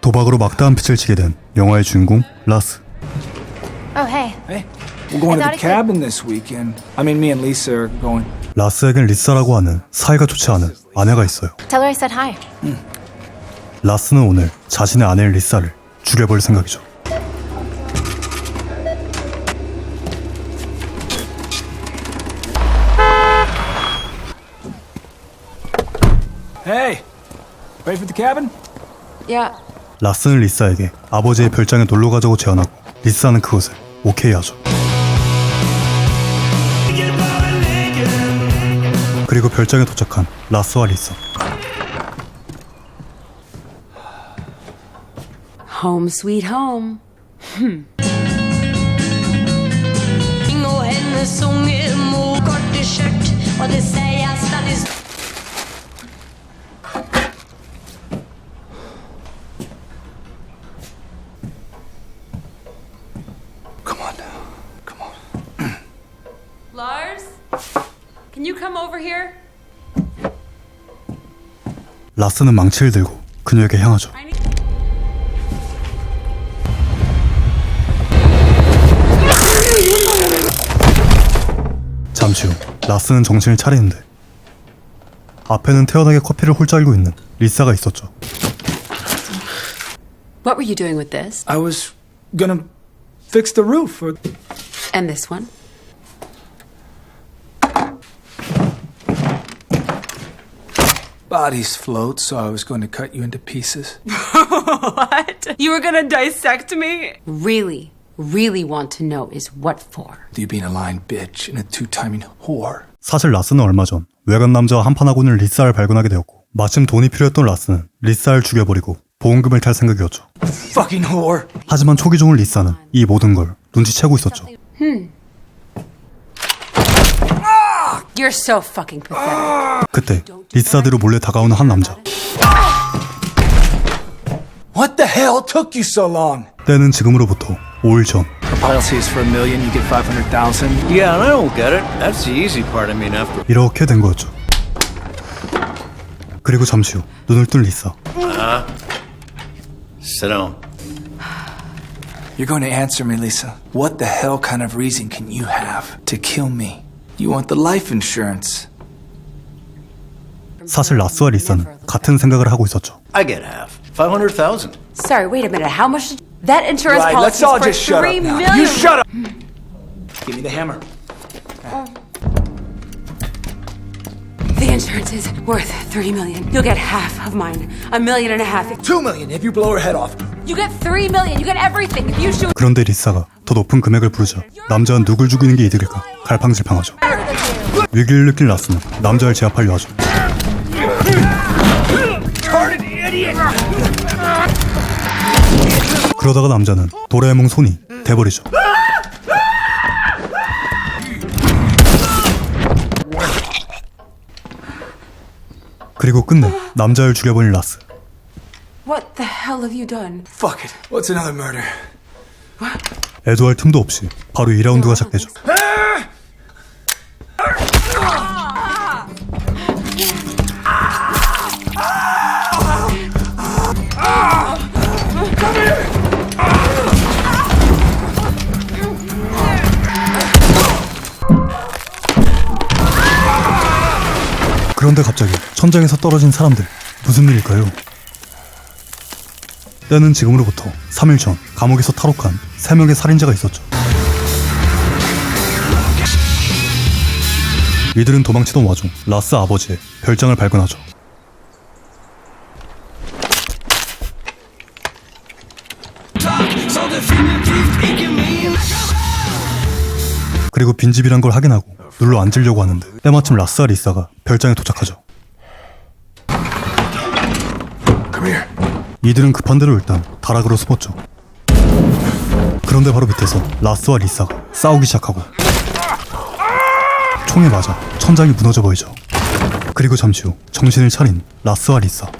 도박으로 막다한 빚을 지게 된 영화의 주인공 라스. Oh, hey. Hey, we're going to I the thought it cabin this weekend. I mean, me and Lisa are going. 라스에겐 리사라고 하는 사이가 좋지 않은 아내가 있어요. Tell her I said hi. 라스는 오늘 자신의 아내인 리사를 죽여버릴 생각이죠. Hey, ready for the cabin? Yeah. 라스는 리사에게 아버지의 별장에 놀러 가자고 제안하고 리사는 그것을 오케이 하죠. 그리고 별장에 도착한 라스와 리사. Home sweet home. Come on now. Come on. Lars, can you come over here? 라스는 망치를 들고 그녀에게 향하죠. I need... 잠시 후 라스는 정신을 차리는데 앞에는 태연하게 커피를 홀짝이고 있는 리사가 있었죠. What were you doing with this? I was gonna fix the roof. And this one? Bodies float, so I was going to cut you into pieces. What? You were gonna dissect me? Really want to know is what for. You being a lying bitch and a two-timing whore. 사실 라스는 얼마 전 외간 남자와 한판하고 있는 리사를 발견하게 되었고 마침 돈이 필요했던 라스는 리사를 죽여버리고 보험금을 탈 생각이었죠. Fucking whore. 하지만 초기 종 리사는 이 모든 걸 눈치채고 있었죠. You're so fucking pathetic. 그때 리사대로 몰래 다가오는 한 남자. What the hell took you so long? 때는 지금으로부터 5일 전. Policy is for $1 million, you get 500,000. Yeah, and I don't get it. That's the easy part. I mean, after... 이렇게 된 거였죠. 그리고 잠시 후 눈을 뜬 리사. Sit down. You're going to answer me, Lisa. What the hell kind of reason can you have to kill me? You want the life insurance. 사실 라스와 리사는 같은 생각을 하고 있었죠. I get half. 500,000. Sorry, wait a minute. How much did that insurance Right, let's policy all for just shut $3 up now. million? You shut up! Give me the hammer. The insurance is worth $30 million. You'll get half of mine. $1.5 million. $2 million if you blow her head off. You get $3 million. You get everything. If you shoot 그런데 리사가 더 높은 금액을 부르자 남자는 누굴 죽이는 게 이득일까 갈팡질팡하죠. 위기를 느낀 라스는 남자를 제압하려 하죠. 그러다가 남자는 도라에몽 손이 돼버리죠. 그리고 끝내 남자를 죽여버린 라스. What the hell have you done? Fuck it. What's another murder? 애도할 틈도 없이 바로 2라운드가 시작되죠. 그런데 갑자기 천장에서 떨어진 사람들, 무슨 일일까요? 때는 지금으로부터 3일 전 감옥에서 탈옥한 3명의 살인자가 있었죠. 이들은 도망치던 와중 라스 아버지의 별장을 발견하죠. 그리고 빈집이란 걸 확인하고 눌러 앉으려고 하는데 때마침 라스와 리사가 별장에 도착하죠. Come here. 이들은 급한 대로 일단 다락으로 숨었죠. 그런데 바로 밑에서 라스와 리사가 싸우기 시작하고 총에 맞아 천장이 무너져 보이죠. 그리고 잠시 후 정신을 차린 라스와 리사.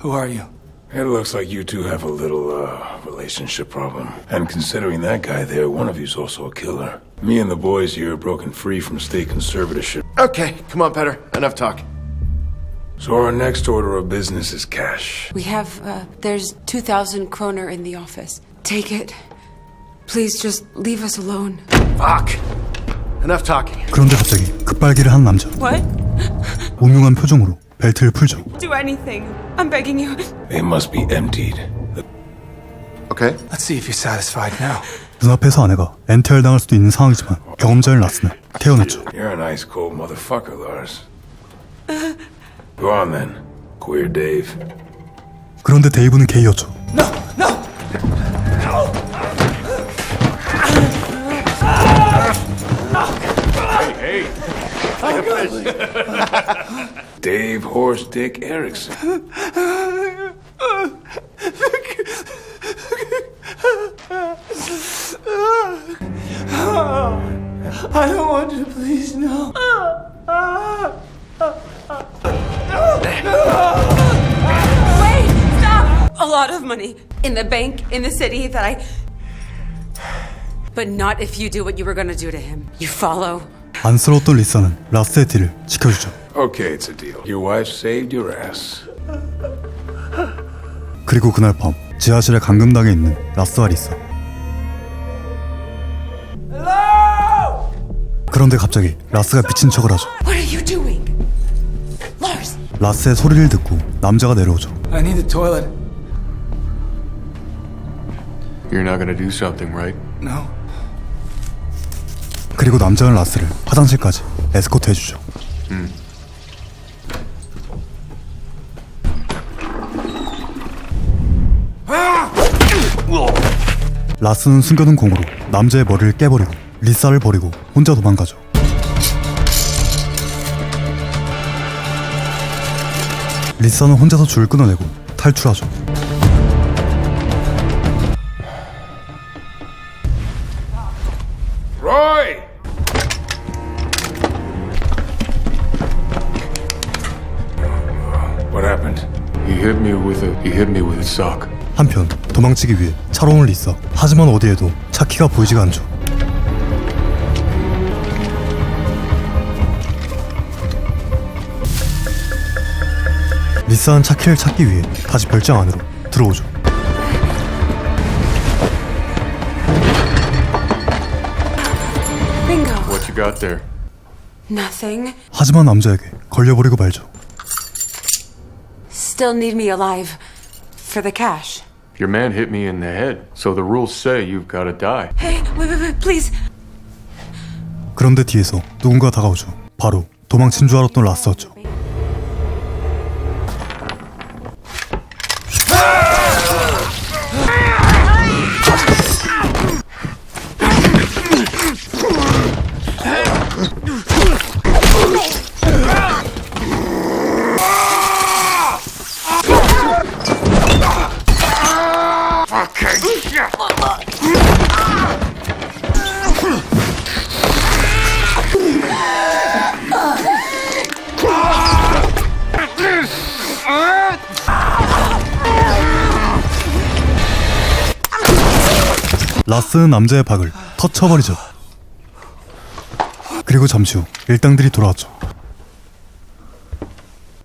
Who are you? It looks like you two have a little, relationship problem. And considering that guy there, one of you's also a killer. Me and the boys here are broken free from state conservatorship. Okay, come on, Petter. Enough talk. So our next order of business is cash. We have, there's 2,000 kroner in the office. Take it. Please just leave us alone. Fuck. Enough talking. 그런데 갑자기 급발기를 한 남자. What? 오묘한 표정으로 벨트를 풀죠. Do anything. I'm begging you. They must be emptied. Okay. Let's see if you're satisfied now. 눈앞에서 아내가 엔테를 당할 수도 있는 상황이지만 경험자인 라스는 태어났죠. You're an ice cold motherfucker, Lars. Go on then, Queer Dave. 그런데 데이브는 게이였죠. Dave Horse Dick Erickson. I don't want you, please, no. Wait! Stop! A lot of money. In the bank, in the city, that I... But not if you do what you were gonna do to him. You follow? 안쓰러웠던 리사는 라스의 뒤를 지켜주죠. Okay, it's a deal. Your wife saved your ass. 그리고 그날 밤 지하실에 감금당해 있는 라스와 리사. 그런데 갑자기 라스가 미친 척을 하죠. What are you doing? Lars! 라스의 소리를 듣고 남자가 내려오죠. I need the toilet. You're not gonna do something, right? No. 그리고 남자는 라스를 화장실까지 에스코트 해주죠. 라스는 숨겨둔 공으로 남자의 머리를 깨버리고 리사를 버리고 혼자 도망가죠. 리사는 혼자서 줄을 끊어내고 탈출하죠. Roy! What happened? He hit me with a sock. 한편 도망치기 위해 차로 온 리사. 하지만 어디에도 차키가 보이지가 않죠. 리사는 차키를 찾기 위해 다시 별장 안으로 들어오죠. Bingo! What you got there? Nothing. 하지만 남자에게 걸려버리고 말죠. Still need me alive. For the cash. Your man hit me in the head, so the rules say you've gotta die. Hey, wait, please. 그런데 뒤에서 누군가 다가오죠. 바로 도망친 줄 알았던 라스였죠. 라스는 남자의 박을 터쳐버리죠. 그리고 잠시 후 일당들이 돌아왔죠.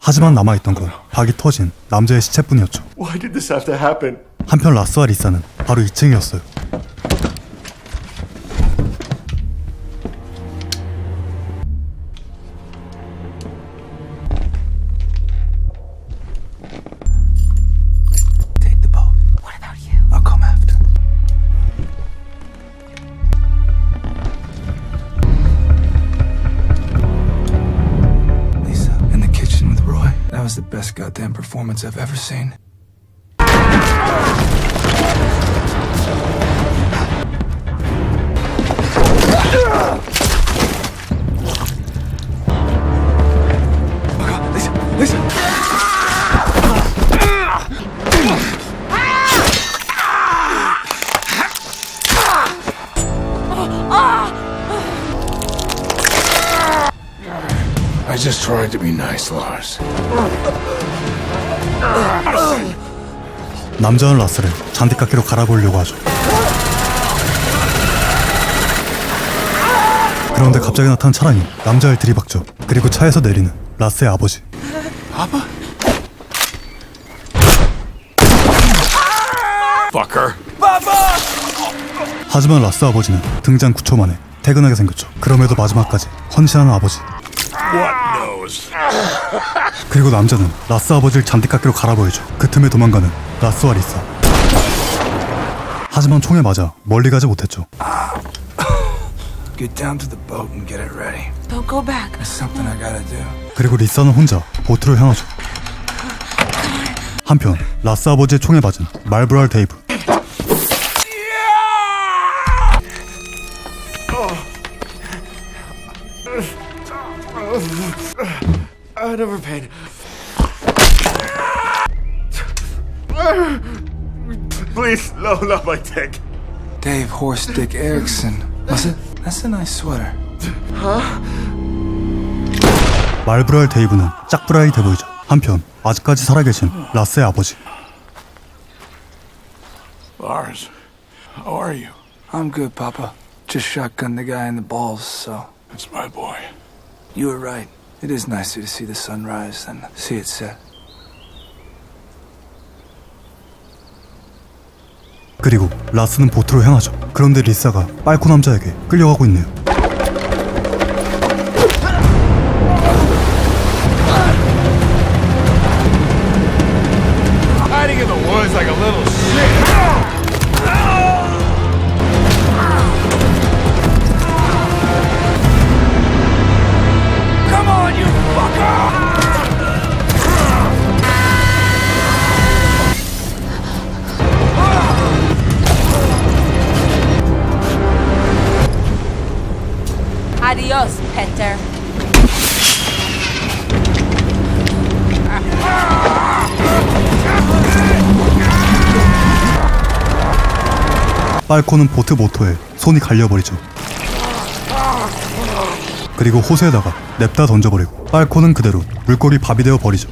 하지만 남아있던 건 박이 터진 남자의 시체뿐이었죠. Why did this have to happen? 한편 라스와 리사는 바로 2층이었어요. Take the boat. What about you? I'll come after. Lisa, in the kitchen with Roy. That was the best goddamn performance I've ever seen. Lisa, Lisa! I just tried to be nice, Lars. 남자는 라스를 잔디깎이로 갈아보려고 하죠. 그런데 갑자기 나타난 차량이 남자를 들이박죠. 그리고 차에서 내리는 라스의 아버지. Fucker. 하지만 라스 아버지는 등장 9초 만에 퇴근하게 생겼죠. 그럼에도 마지막까지 헌신하는 아버지. What nose? 그리고 남자는 라스 아버지를 잔디깎이로 갈아버리죠. 그 틈에 도망가는 라스와 리사. 하지만 총에 맞아 멀리 가지 못했죠. Get down to the boat and get it ready. Don't go back. There's something I gotta do. 그리고 리사는 혼자 보트로 향하죠. 한편 라스 아버지의 총에 맞은 말브랄 데이브. I never paid. Please, no, not my dick. Dave Horse Dick Erickson. Was it? That's a nice sweater. 말브랄 데이브는 짝브라이 데보이죠. 한편 아직까지 살아계신 라스의 아버지. Lars, how are you? I'm good, Papa. Just shotgunned the guy in the balls, so. It's my boy. You were right. It is nicer to see the sun rise than see it set. 그리고 라스는 보트로 향하죠. 그런데 리사가 빨코 남자에게 끌려가고 있네요. Hiding in the woods like a little shit. Come on, you fucker! Adios, Peter. 빨코는 보트 모터에 손이 갈려버리죠. 그리고 호수에다가 냅다 던져버리고 빨코는 그대로 물고기 밥이 되어 버리죠.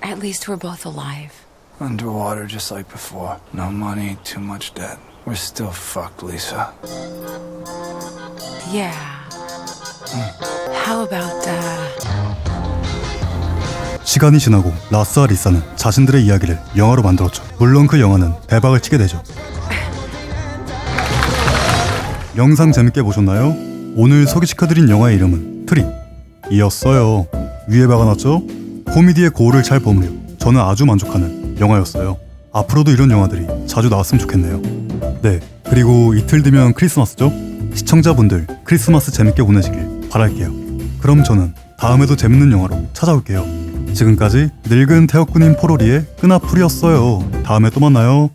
At least we're both alive. Underwater just like before. No money, too much debt. We're still fucked, Lisa. Yeah. How about, 시간이 지나고 라스와 리사는 자신들의 이야기를 영화로 만들었죠. 물론 그 영화는 대박을 치게 되죠. 영상 재밌게 보셨나요? 오늘 소개시켜드린 영화의 이름은 트립이었어요. 위에 박아놨죠? 코미디의 고울을 잘 버무려 저는 아주 만족하는 영화였어요. 앞으로도 이런 영화들이 자주 나왔으면 좋겠네요. 네, 그리고 이틀 뒤면 크리스마스죠? 시청자분들 크리스마스 재밌게 보내시길 바랄게요. 그럼 저는 다음에도 재밌는 영화로 찾아올게요. 지금까지 늙은 태역군인 포로리의 끈아풀이었어요. 다음에 또 만나요.